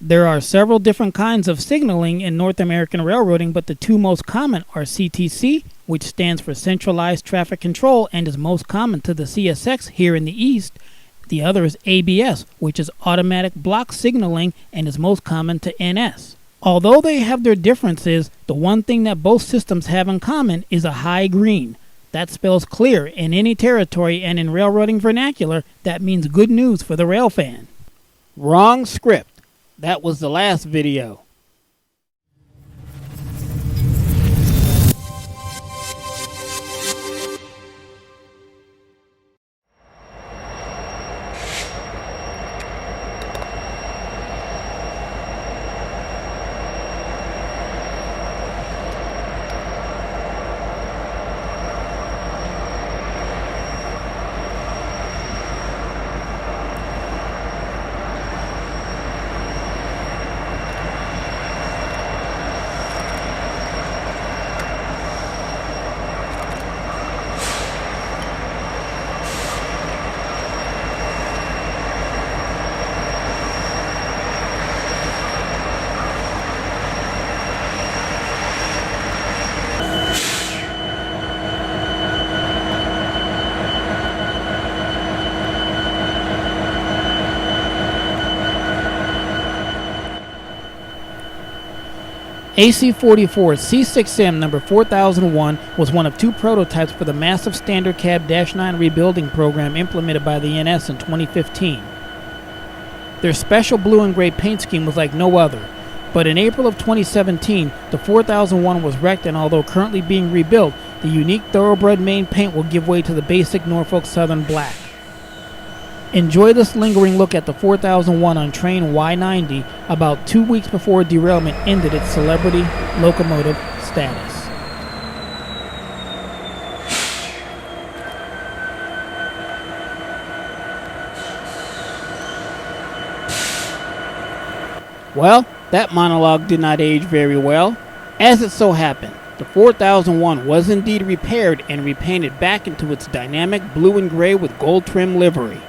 There are several different kinds of signaling in North American railroading, but the two most common are CTC, which stands for Centralized Traffic Control and is most common to the CSX here in the East. The other is ABS, which is Automatic Block Signaling and is most common to NS. Although they have their differences, the one thing that both systems have in common is a high green. That spells clear in any territory, and in railroading vernacular, that means good news for the rail fan. Wrong script. That was the last video. AC-44 C6M number 4001 was one of two prototypes for the massive standard cab -9 rebuilding program implemented by the NS in 2015. Their special blue and gray paint scheme was like no other, but in April of 2017, the 4001 was wrecked, and although currently being rebuilt, the unique thoroughbred main paint will give way to the basic Norfolk Southern black. Enjoy this lingering look at the 4001 on train Y90 about 2 weeks before derailment ended its celebrity locomotive status. Well, that monologue did not age very well. As it so happened, the 4001 was indeed repaired and repainted back into its dynamic blue and gray with gold trim livery.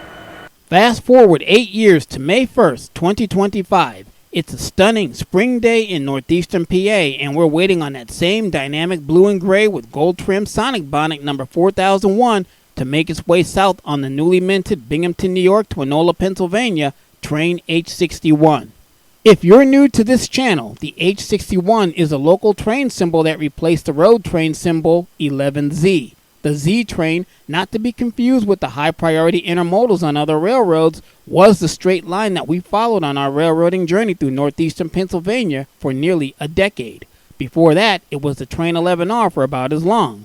Fast forward 8 years to May 1st, 2025. It's a stunning spring day in northeastern PA, and we're waiting on that same dynamic blue and gray with gold trim Sonic Bonnet number 4001 to make its way south on the newly minted Binghamton, New York to Enola, Pennsylvania, train H61. If you're new to this channel, the H61 is a local train symbol that replaced the road train symbol 11Z. The Z train, not to be confused with the high-priority intermodals on other railroads, was the straight line that we followed on our railroading journey through northeastern Pennsylvania for nearly a decade. Before that, it was the train 11R for about as long.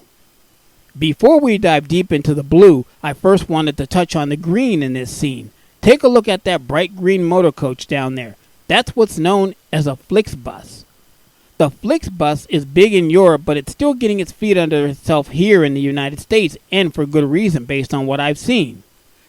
Before we dive deep into the blue, I first wanted to touch on the green in this scene. Take a look at that bright green motor coach down there. That's what's known as a Flixbus. The Flixbus is big in Europe, but it's still getting its feet under itself here in the United States, and for good reason based on what I've seen.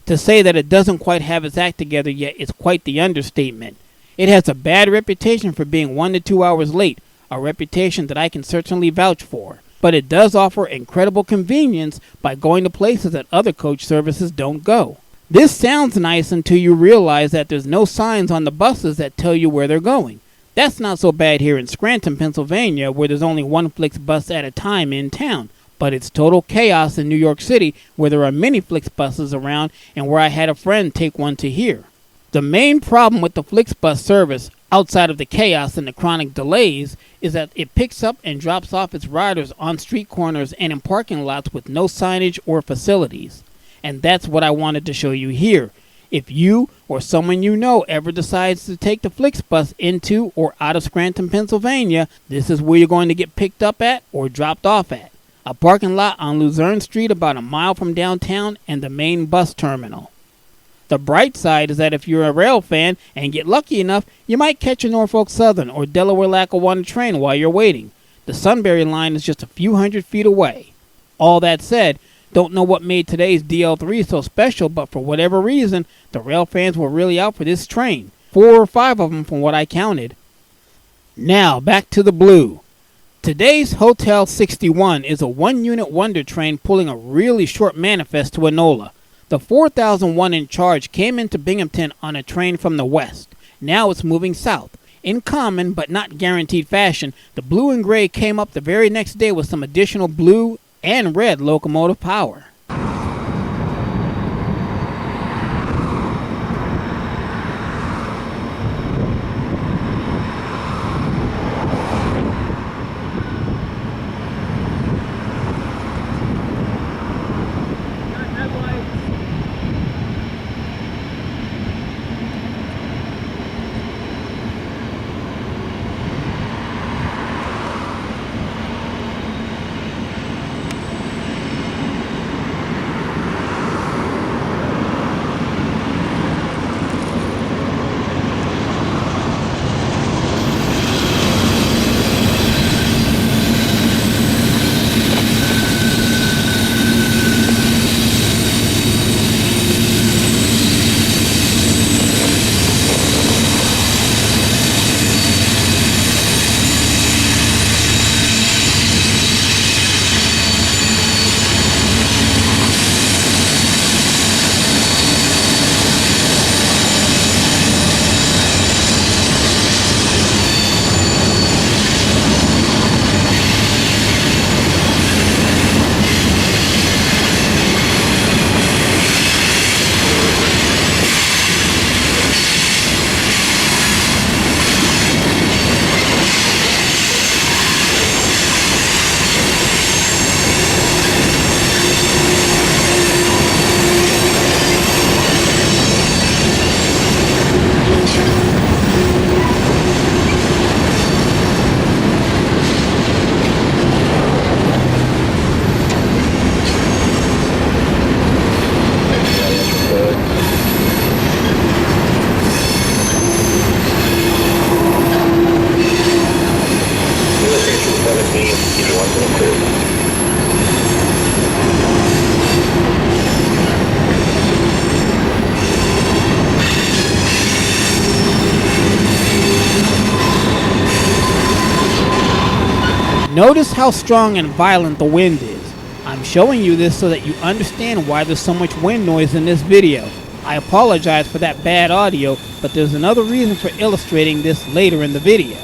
To say that it doesn't quite have its act together yet is quite the understatement. It has a bad reputation for being 1 to 2 hours late, a reputation that I can certainly vouch for. But it does offer incredible convenience by going to places that other coach services don't go. This sounds nice until you realize that there's no signs on the buses that tell you where they're going. That's not so bad here in Scranton, Pennsylvania, where there's only one Flixbus at a time in town. But it's total chaos in New York City, where there are many Flixbuses around and where I had a friend take one to here. The main problem with the Flixbus service, outside of the chaos and the chronic delays, is that it picks up and drops off its riders on street corners and in parking lots with no signage or facilities. And that's what I wanted to show you here. If you or someone you know ever decides to take the Flixbus into or out of Scranton, Pennsylvania, this is where you're going to get picked up at or dropped off at. A parking lot on Luzerne Street about a mile from downtown and the main bus terminal. The bright side is that if you're a rail fan and get lucky enough, you might catch a Norfolk Southern or Delaware Lackawanna train while you're waiting. The Sunbury line is just a few hundred feet away. All that said, don't know what made today's DL3 so special, but for whatever reason, the rail fans were really out for this train. 4 or 5 of them from what I counted. Now, back to the blue. Today's Hotel 61 is a one-unit wonder train pulling a really short manifest to Enola. The 4001 in charge came into Binghamton on a train from the west, Now it's moving south. In common, but not guaranteed fashion, the blue and gray came up the very next day with some additional blue and red locomotive power. Notice how strong and violent the wind is. I'm showing you this so that you understand why there's so much wind noise in this video. I apologize for that bad audio, but there's another reason for illustrating this later in the video.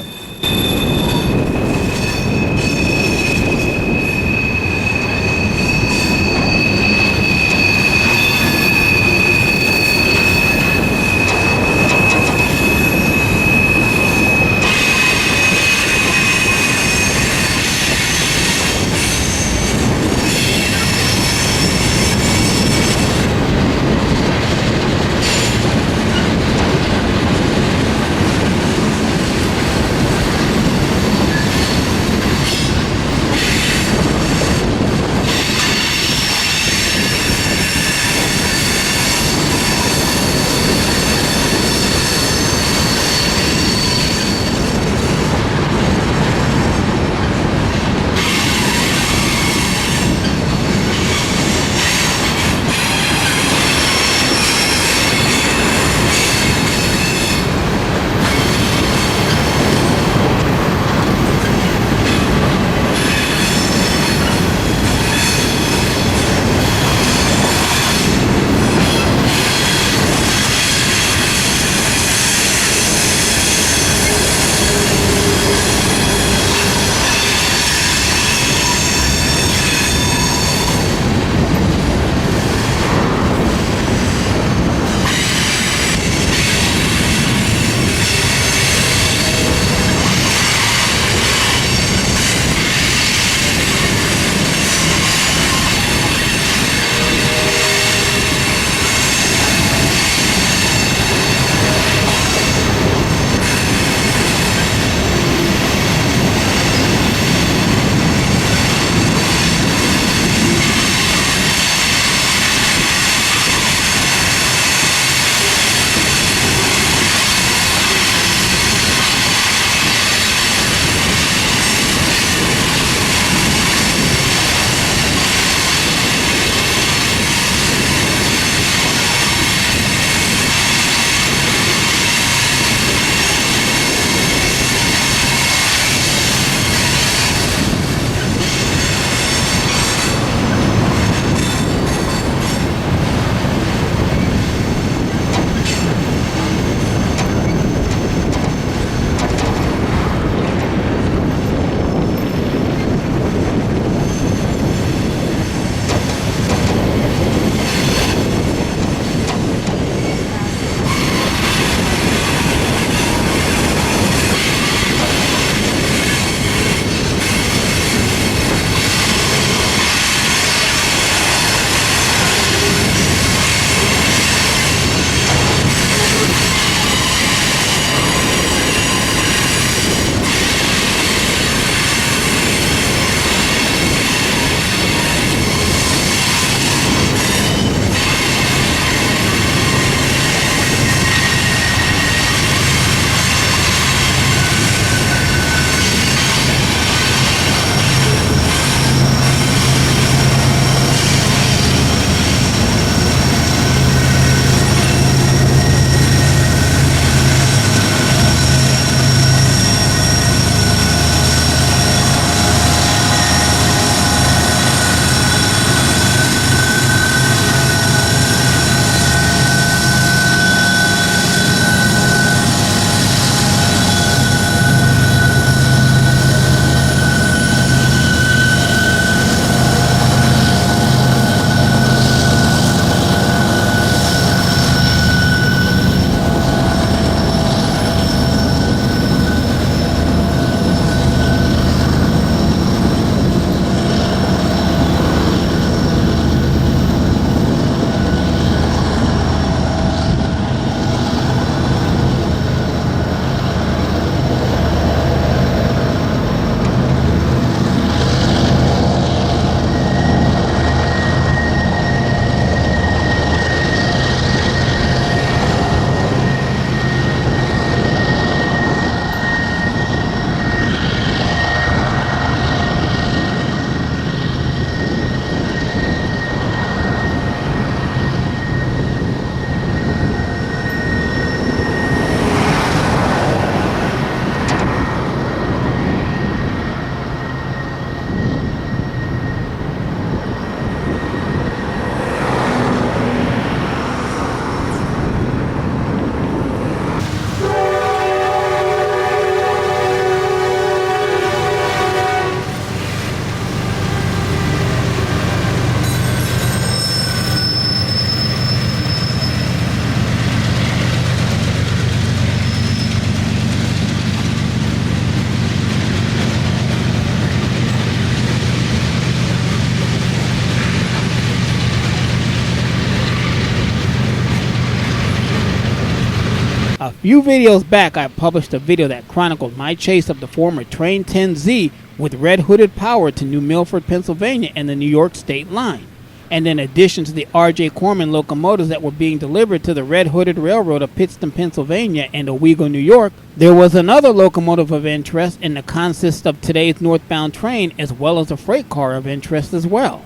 few videos back, I published a video that chronicled my chase of the former Train 10Z with red hooded power to New Milford, Pennsylvania and the New York state line. And in addition to the R.J. Corman locomotives that were being delivered to the red hooded railroad of Pittston, Pennsylvania and Owego, New York, there was another locomotive of interest in the consist of today's northbound train, as well as a freight car of interest as well.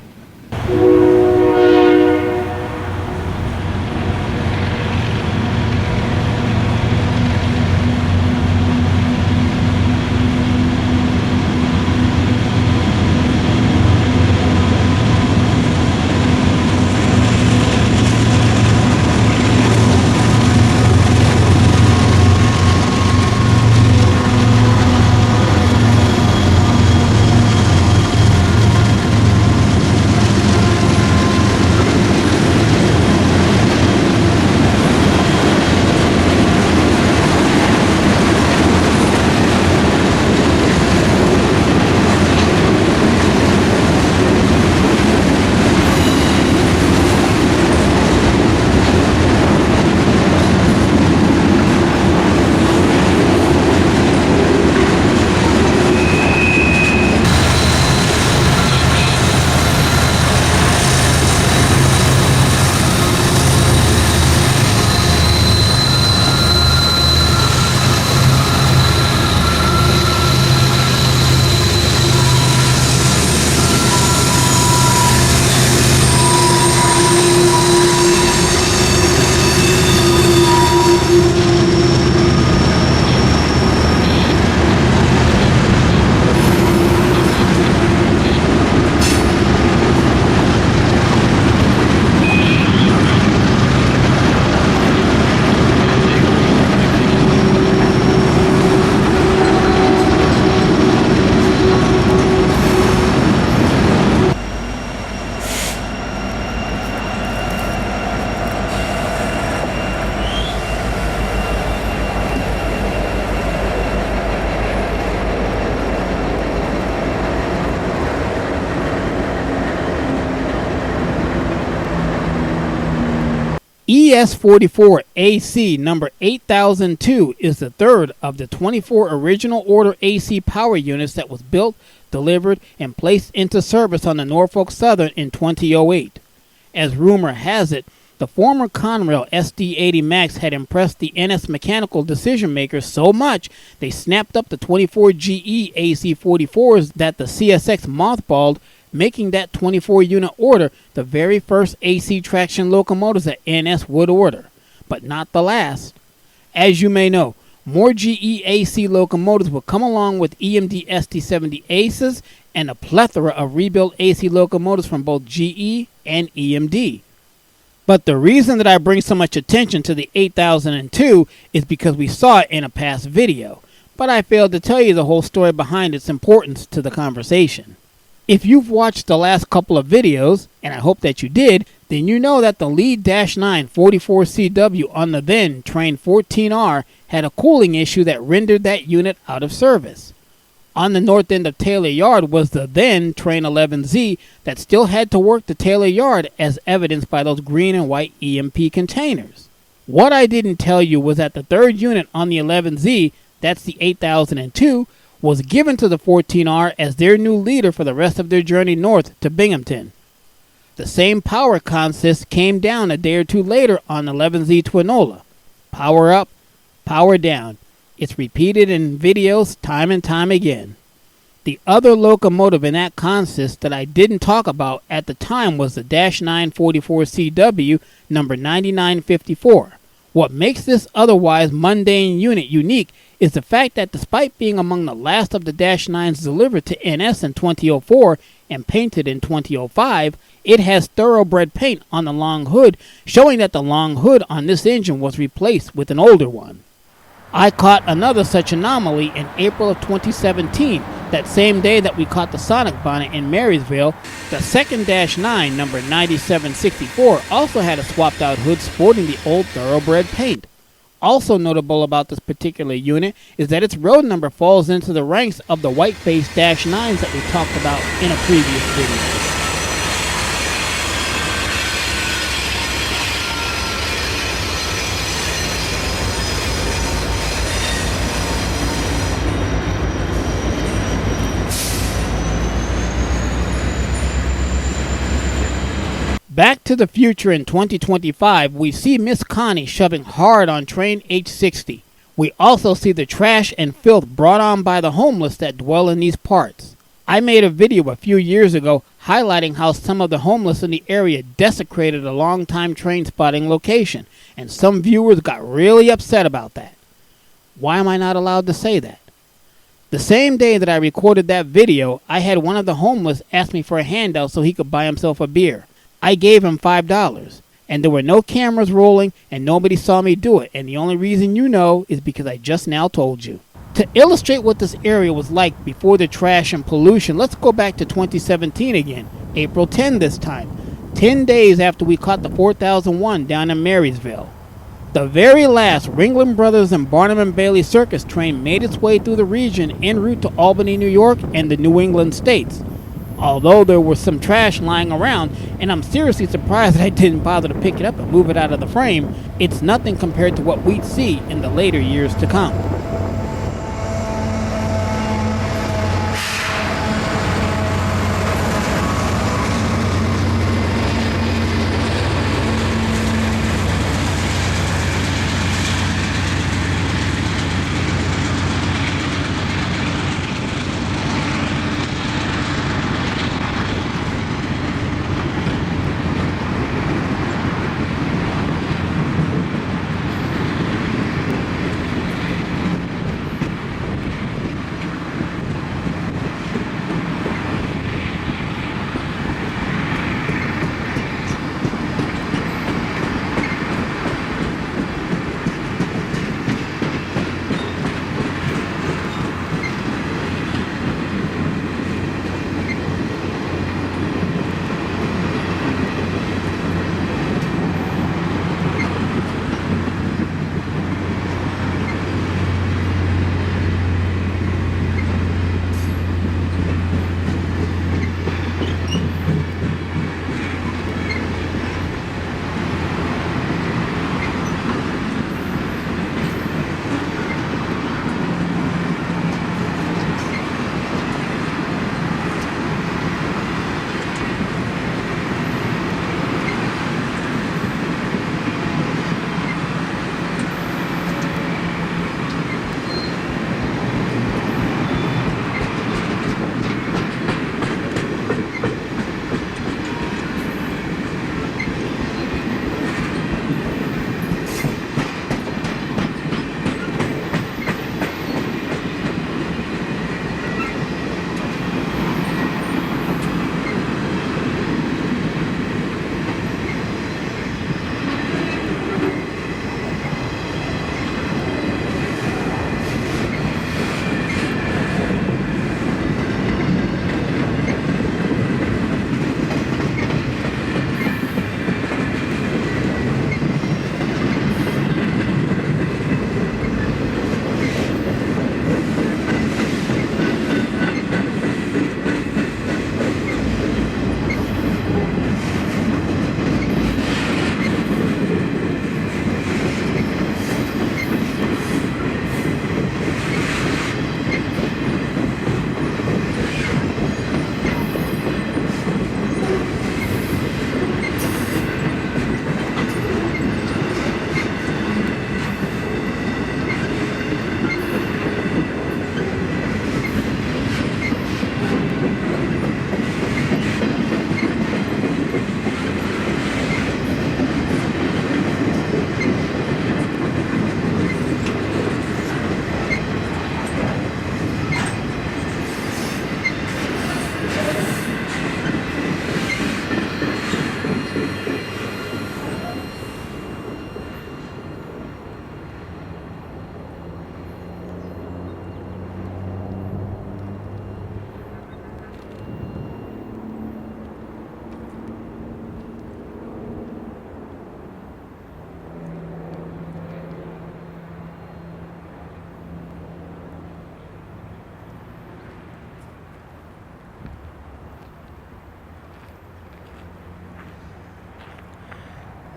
ES44AC number 8002 is the third of the 24 original order AC power units that was built, delivered, and placed into service on the Norfolk Southern in 2008. As rumor has it, the former Conrail SD80 Max had impressed the NS mechanical decision makers so much they snapped up the 24 GE AC44s that the CSX mothballed, making that 24-unit order the very first AC traction locomotives that NS would order, but not the last. As you may know, more GE AC locomotives will come along with EMD SD70 Aces and a plethora of rebuilt AC locomotives from both GE and EMD. But the reason that I bring so much attention to the 8002 is because we saw it in a past video, but I failed to tell you the whole story behind its importance to the conversation. If you've watched the last couple of videos, and I hope that you did, then you know that the lead -9 44CW on the then Train 14R had a cooling issue that rendered that unit out of service. On the north end of Taylor Yard was the then Train 11Z that still had to work the Taylor Yard, as evidenced by those green and white EMP containers. What I didn't tell you was that the third unit on the 11Z, that's the 8002, was given to the 14R as their new leader for the rest of their journey north to Binghamton. The same power consist came down a day or two later on 11Z Twinola. Power up, power down. It's repeated in videos time and time again. The other locomotive in that consist that I didn't talk about at the time was the -9 44CW number 9954. What makes this otherwise mundane unit unique is the fact that despite being among the last of the -9s delivered to NS in 2004 and painted in 2005, it has thoroughbred paint on the long hood, showing that the long hood on this engine was replaced with an older one. I caught another such anomaly in April of 2017, that same day that we caught the Sonic bonnet in Marysville. The second -9, number 9764, also had a swapped out hood sporting the old thoroughbred paint. Also notable about this particular unit is that its road number falls into the ranks of the white-faced -9s that we talked about in a previous video. Back to the future in 2025, we see Miss Connie shoving hard on train H60. We also see the trash and filth brought on by the homeless that dwell in these parts. I made a video a few years ago highlighting how some of the homeless in the area desecrated a long-time train spotting location, and some viewers got really upset about that. Why am I not allowed to say that? The same day that I recorded that video, I had one of the homeless ask me for a handout so he could buy himself a beer. I gave him $5, and there were no cameras rolling and nobody saw me do it, and the only reason you know is because I just now told you. To illustrate what this area was like before the trash and pollution, let's go back to 2017 again, April 10 this time, 10 days after we caught the 4001 down in Marysville. The very last Ringling Brothers and Barnum and Bailey Circus train made its way through the region en route to Albany, New York and the New England states. Although there was some trash lying around, and I'm seriously surprised that I didn't bother to pick it up and move it out of the frame, it's nothing compared to what we'd see in the later years to come.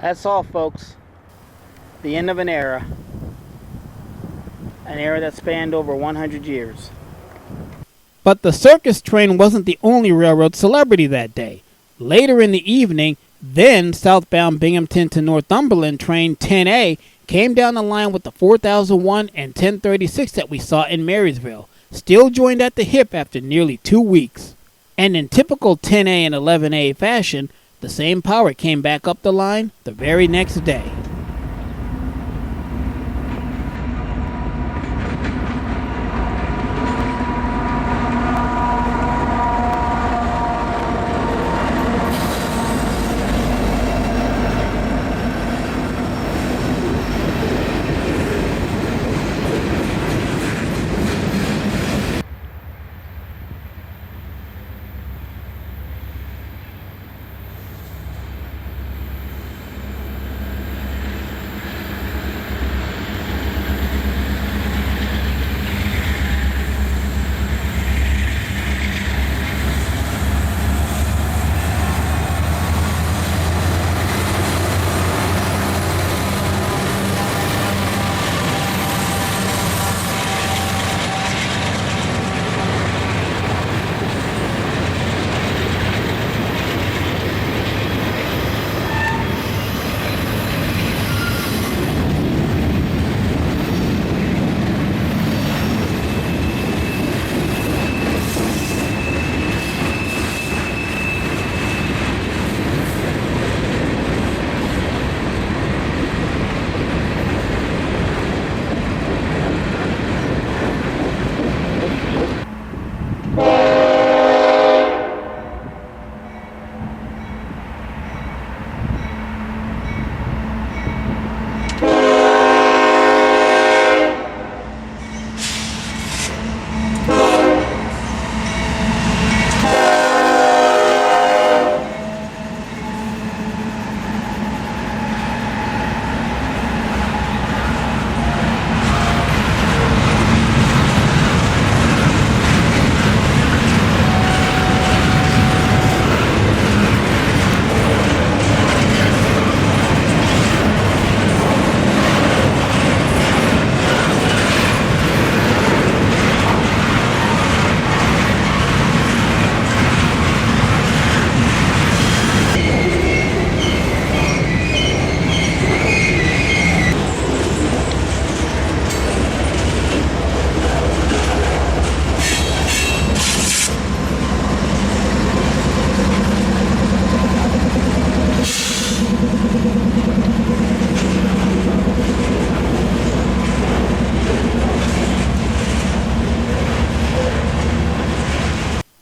That's all, folks. The end of an era that spanned over 100 years. But the circus train wasn't the only railroad celebrity that day. Later in the evening, Then southbound Binghamton to Northumberland train 10A came down the line with the 4001 and 1036 that we saw in Marysville, still joined at the hip after nearly 2 weeks. And in typical 10A and 11A fashion, the same power came back up the line the very next day.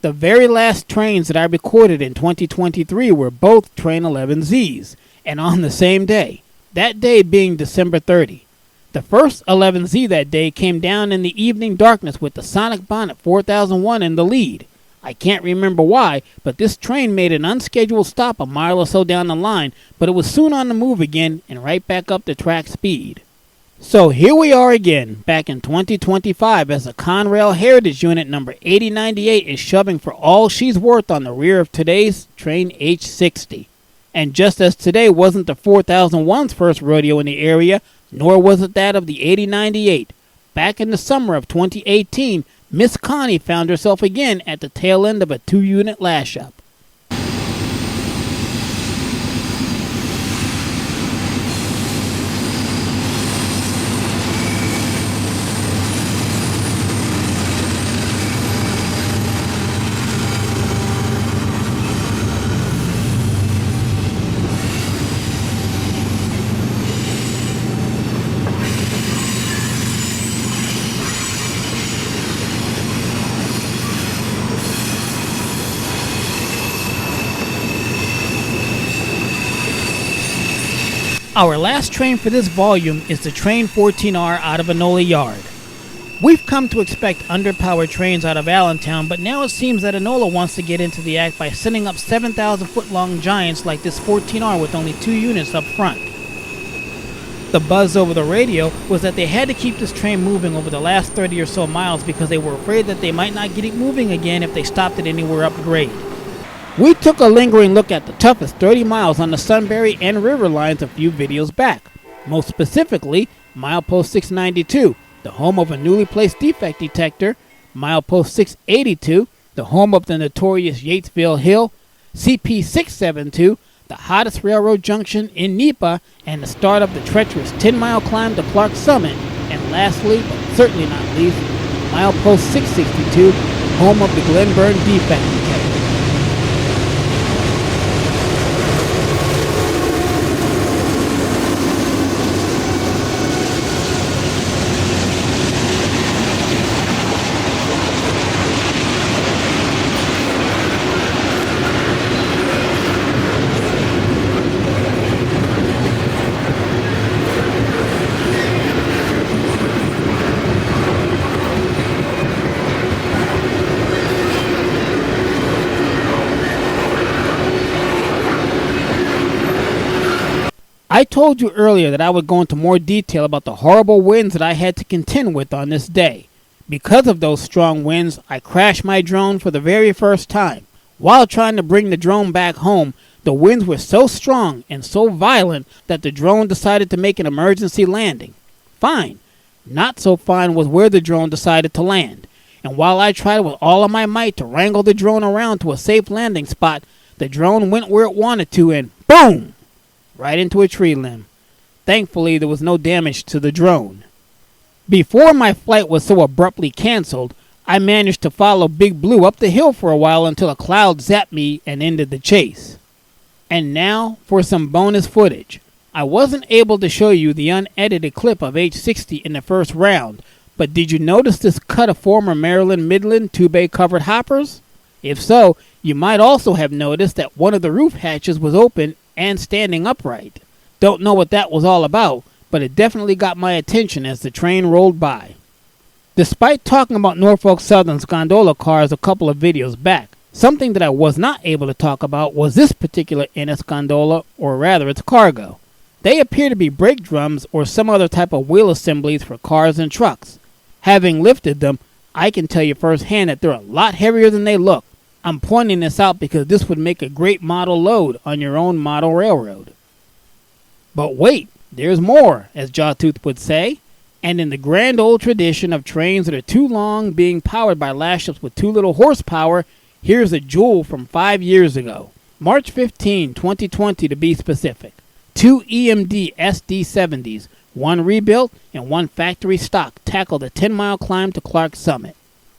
The very last trains that I recorded in 2023 were both Train 11Zs, and on the same day, that day being December 30. The first 11Z that day came down in the evening darkness with the Sonic Bonnet 4001 in the lead. I can't remember why, but this train made an unscheduled stop a mile or so down the line, but it was soon on the move again and right back up to track speed. So here we are again, back in 2025, as the Conrail Heritage Unit number 8098 is shoving for all she's worth on the rear of today's Train H60. And just as today wasn't the 4001's first rodeo in the area, nor was it that of the 8098, back in the summer of 2018, Miss Connie found herself again at the tail end of a 2-unit lash-up. Our last train for this volume is the Train 14R out of Enola Yard. We've come to expect underpowered trains out of Allentown, but now it seems that Enola wants to get into the act by setting up 7,000-foot-long giants like this 14R with only 2 units up front. The buzz over the radio was that they had to keep this train moving over the last 30 or so miles because they were afraid that they might not get it moving again if they stopped it anywhere upgrade. We took a lingering look at the toughest 30 miles on the Sunbury and River lines a few videos back. Most specifically, Milepost 692, the home of a newly placed defect detector, Milepost 682, the home of the notorious Yatesville Hill, CP 672, the hottest railroad junction in NEPA, and the start of the treacherous 10-mile climb to Clark Summit, and lastly, but certainly not least, milepost 662, home of the Glenburn defect detector. I told you earlier that I would go into more detail about the horrible winds that I had to contend with on this day. Because of those strong winds, I crashed my drone for the very first time. While trying to bring the drone back home, the winds were so strong and so violent that the drone decided to make an emergency landing. Fine. Not so fine was where the drone decided to land. And while I tried with all of my might to wrangle the drone around to a safe landing spot, the drone went where it wanted to and boom! Right into a tree limb. Thankfully, there was no damage to the drone. Before my flight was so abruptly canceled, I managed to follow Big Blue up the hill for a while until a cloud zapped me and ended the chase. And now for some bonus footage. I wasn't able to show you the unedited clip of H60 in the first round, but did you notice this cut of former Maryland Midland 2-bay covered hoppers? If so, you might also have noticed that one of the roof hatches was open and standing upright. Don't know what that was all about, but it definitely got my attention as the train rolled by. Despite talking about Norfolk Southern's gondola cars a couple of videos back, something that I was not able to talk about was this particular NS gondola, or rather its cargo. They appear to be brake drums or some other type of wheel assemblies for cars and trucks. Having lifted them, I can tell you firsthand that they're a lot heavier than they look. I'm pointing this out because this would make a great model load on your own model railroad. But wait, there's more, as Jawtooth would say. And in the grand old tradition of trains that are too long being powered by lash-ups with too little horsepower, here's a jewel from 5 years ago. March 15, 2020 to be specific. 2 EMD SD70s, one rebuilt and one factory stock, tackled a 10-mile climb to Clark Summit.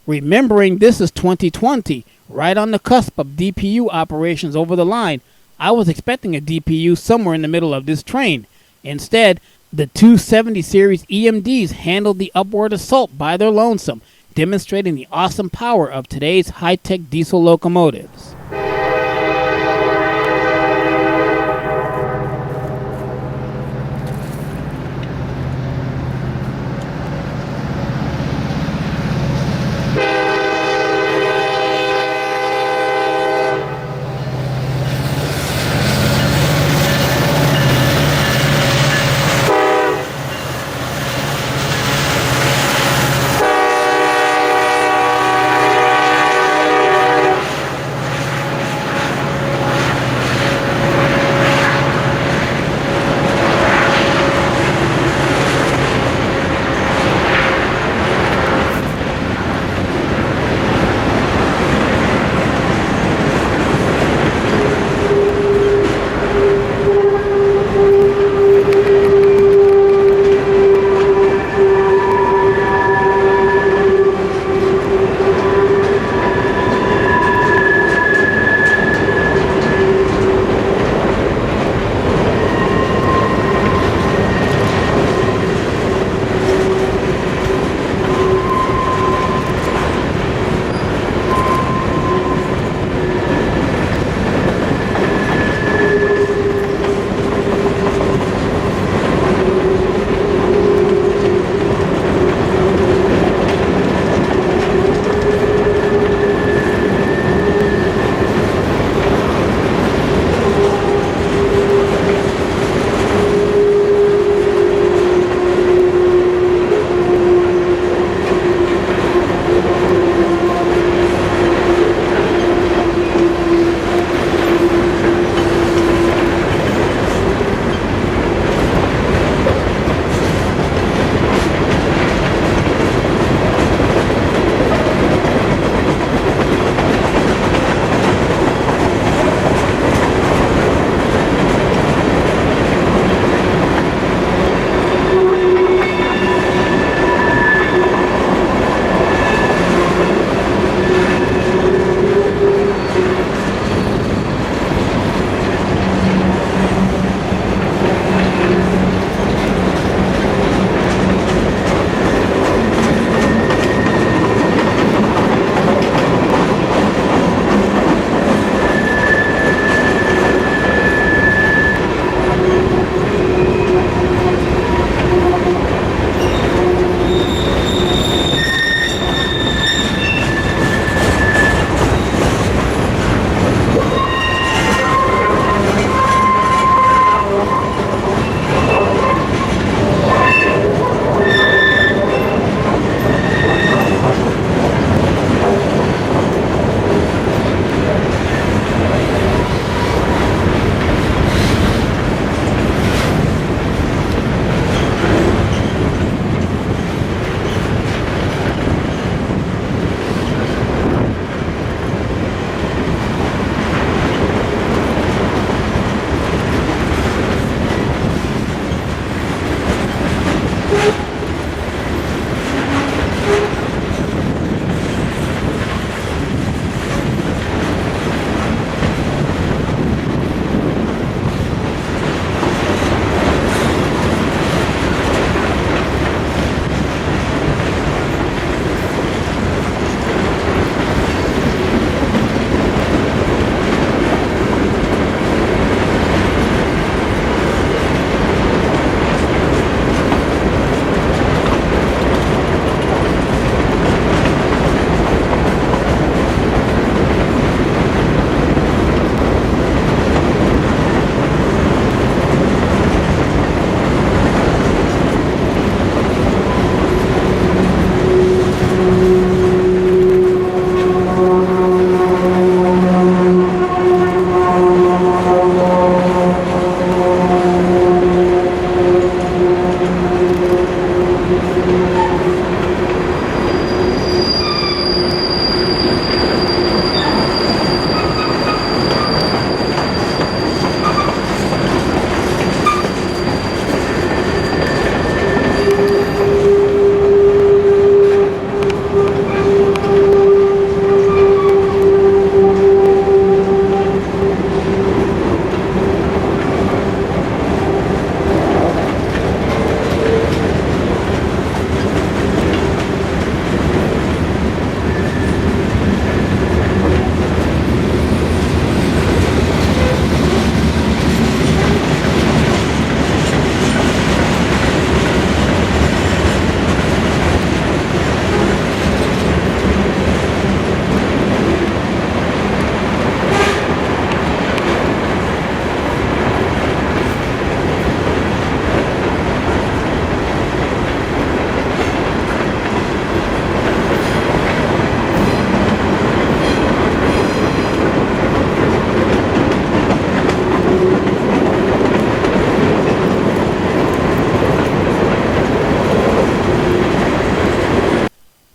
Remembering this is 2020, right on the cusp of DPU operations over the line, I was expecting a DPU somewhere in the middle of this train. Instead, the 270 series EMDs handled the upward assault by their lonesome, demonstrating the awesome power of today's high-tech diesel locomotives.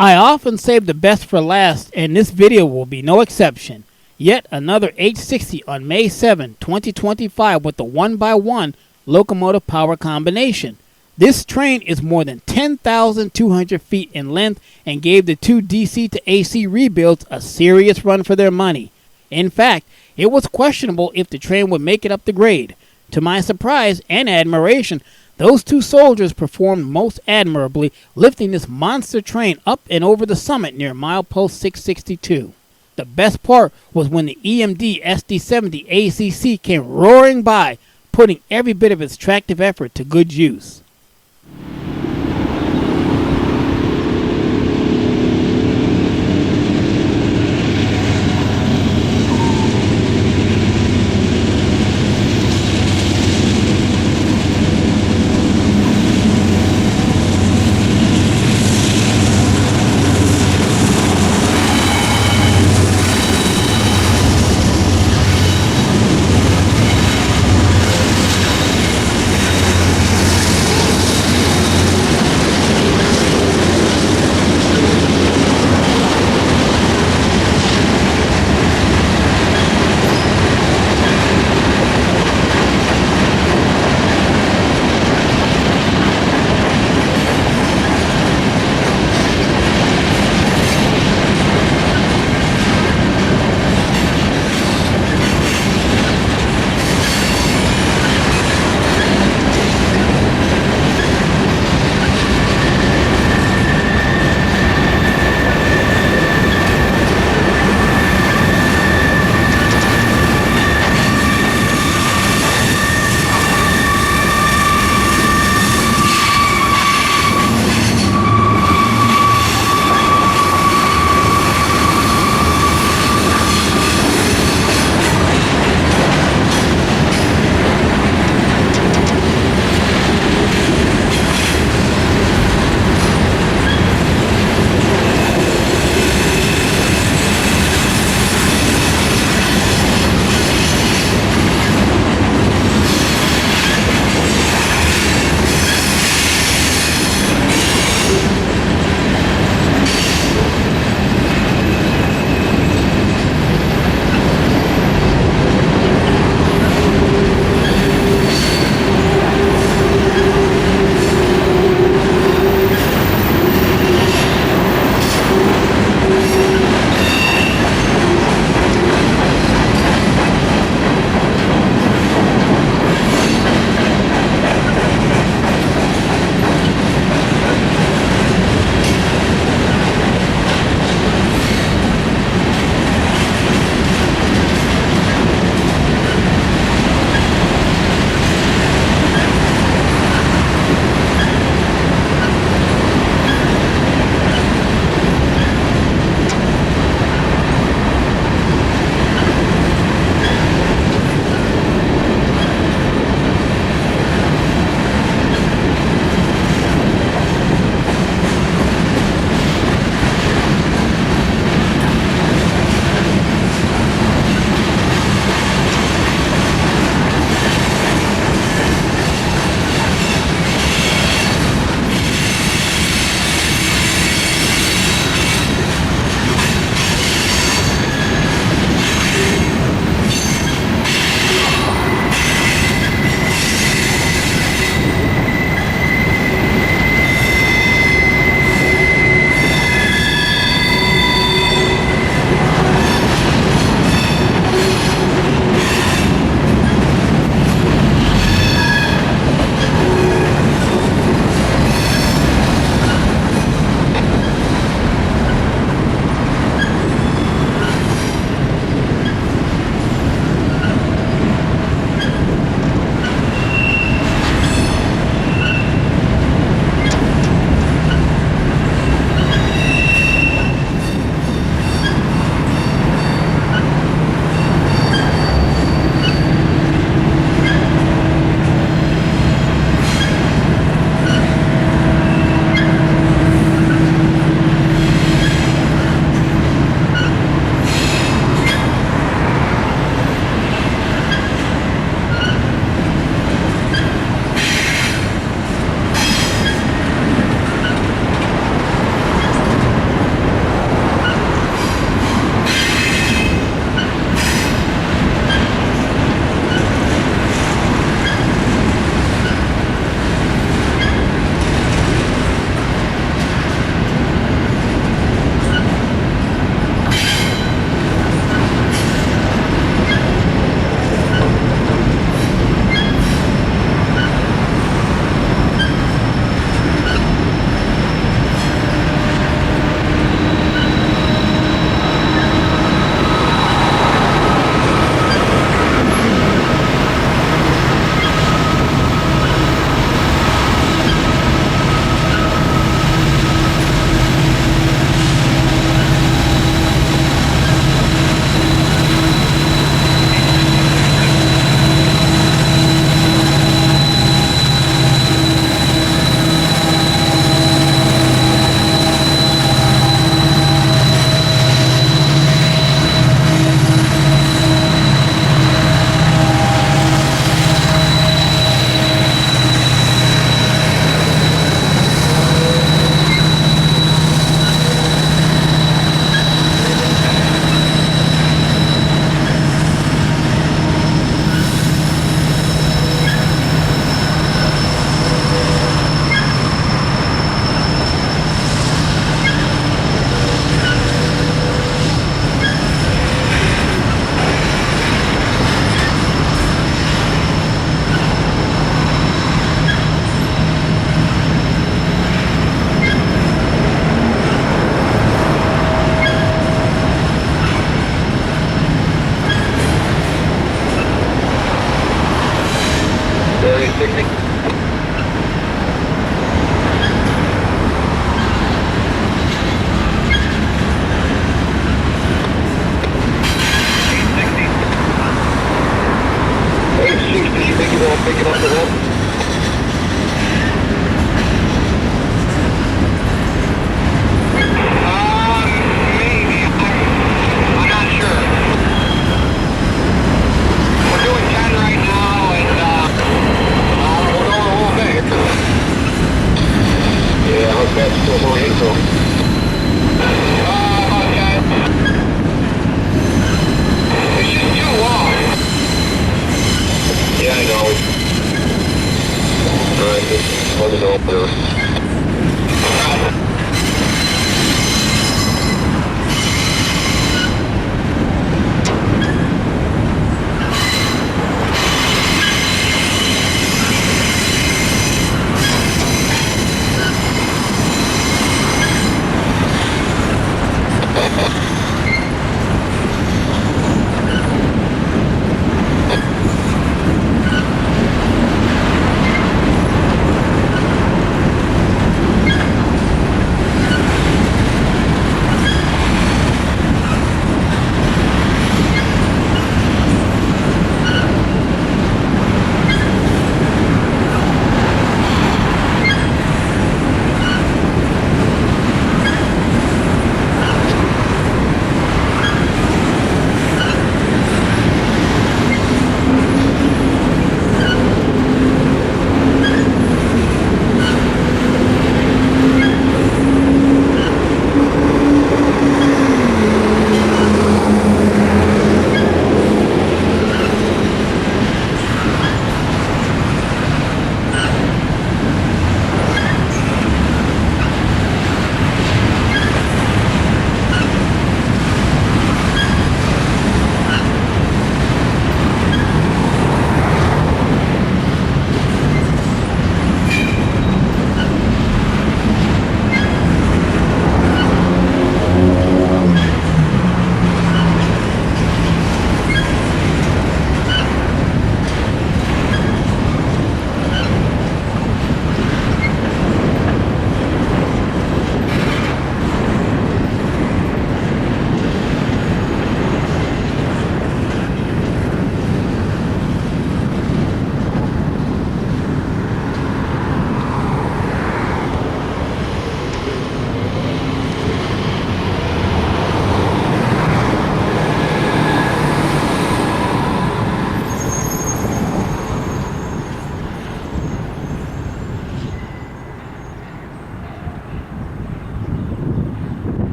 I often save the best for last, and this video will be no exception. Yet another H60 on May 7, 2025 with the 1x1 locomotive power combination. This train is more than 10,200 feet in length and gave the two DC to AC rebuilds a serious run for their money. In fact, it was questionable if the train would make it up the grade. To my surprise and admiration, those two soldiers performed most admirably, lifting this monster train up and over the summit near milepost 662. The best part was when the EMD SD70 ACC came roaring by, putting every bit of its tractive effort to good use.